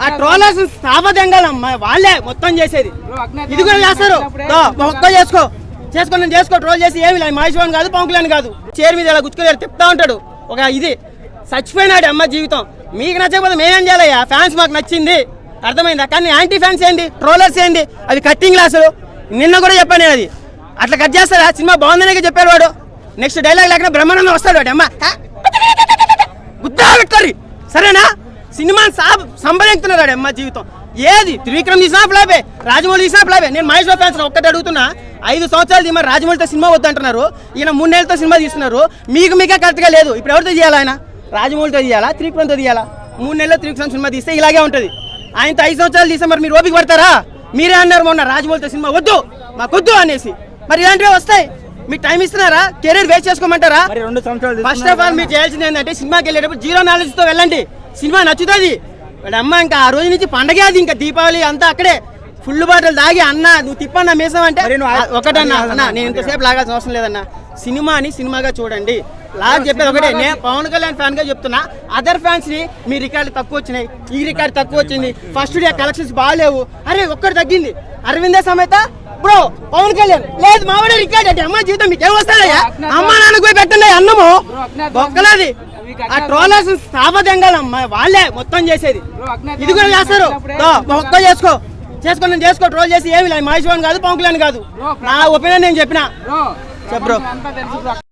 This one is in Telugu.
ఆ ట్రోలర్స్ స్థాపదంగాలమ్మా వాళ్ళే మొత్తం చేసేది. ఇది కూడా చేస్తారు. ఒక్క చేసుకో ట్రోల్ చేసి ఏమి లేదు. మహేష్ బాబు కాదు, పవన్ కళ్యాణ్ కాదు, చైర్ మీద ఇలా గుచ్చుకొని తిప్పుతా ఉంటాడు. ఒక ఇది చచ్చిపోయినాడు అమ్మ జీవితం. మీకు నచ్చకపోతే మేమేం చేయాలయ్యా? ఫ్యాన్స్ మాకు నచ్చింది, అర్థమైందా? కానీ యాంటీ ఫ్యాన్స్ ఏంటి, ట్రోలర్స్ ఏంటి, అది కట్టింగ్ క్లాసులు. నిన్న కూడా చెప్పాను నేను, అది అట్లా కట్ చేస్తారా? సినిమా బాగుందనే చెప్పాడు వాడు. నెక్స్ట్ డైలాగ్ లేకుండా బ్రహ్మానందం వస్తాడు వాడు. అమ్మ గుద్దా పెట్టుకోరి, సరేనా? సినిమాని సంబరెక్కుతున్నాడు అమ్మ జీవితం. ఏది త్రివిక్రమ్ తీసినా ఫ్లాపే, రాజమౌళి తీసినా ఫ్లాపే. నేను మహేష్ బాబు ఫ్యాన్స్ ఒక్కటి అడుగుతున్నా, 5 సంవత్సరాలు మరి రాజమౌళితో సినిమా వద్దంటున్నారు, ఈయన 3 నెలలతో సినిమా తీస్తున్నారు. మీకే కరెక్ట్గా లేదు. ఇప్పుడు ఎవరితో తీయాలి? ఆయన రాజమౌళితో తీయాలా, త్రివిక్రమ్తో తీయాలా? 3 నెలల్లో త్రివిక్రమ్ సినిమా తీస్తే ఇలాగే ఉంటుంది. ఆయనతో 5 సంవత్సరాలు తీస్తే మరి మీరు ఓపిక పడతారా? మీరే అన్నారు మొన్న రాజమౌళితో సినిమా వద్దు, మాకొద్దు అనేసి. మరి ఇలాంటివి వస్తాయి. మీకు టైం ఇస్తున్నారా? కెరీర్ వేస్ట్ చేసుకోమంటారా? ఫస్ట్ ఆఫ్ ఆల్ మీరు చేయాల్సింది ఏంటంటే, సినిమాకి వెళ్ళేటప్పుడు 0 నాలెడ్జ్తో వెళ్ళండి. సినిమా నచ్చుతుంది. వాడు అమ్మ ఇంకా ఆ రోజు నుంచి పండగే అది. ఇంకా దీపావళి అంతా అక్కడే ఫుల్ బాటిల్ తాగి అన్న నువ్వు తిప్పన్నా మేసం అంటే ఒకటన్నా అన్న, నేను ఇంతసేపు లాగాల్సిన అవసరం లేదన్నా. సినిమాని సినిమాగా చూడండి. లాస్ట్ చెప్పేది ఒకటే, నేను పవన్ కళ్యాణ్ ఫ్యాన్ గా చెప్తున్నా. అదర్ ఫ్యాన్స్ ని మీ రికార్డు తక్కువ వచ్చినాయి, ఈ రికార్డు తక్కువ వచ్చింది, ఫస్ట్ డే కలెక్షన్స్ బాగాలేవు, అరే ఒక్కటి తగ్గింది, అరవిందే సమేత బ్రో పవన్ కళ్యాణ్ లేదు, మావాడే రికార్డ్ అంటే అమ్మ జీవితం మీకు ఏం వస్తాయా? అమ్మ నాన్నకు పోయి పెట్టండి అన్నము బొక్కలది. ఆ ట్రోలర్స్ స్థాపదంగాలమ్మా వాళ్ళే మొత్తం చేసేది. ఇది కూడా చేస్తారు. ఒక్క చేసుకో ట్రోల్ చేసి ఏమి లేదు. మహేష్ బాబు కాదు, పవన్ కళ్యాణ్ కాదు. నా ఒపీనియన్ నేను చెప్పిన. చెప్పు బ్రో.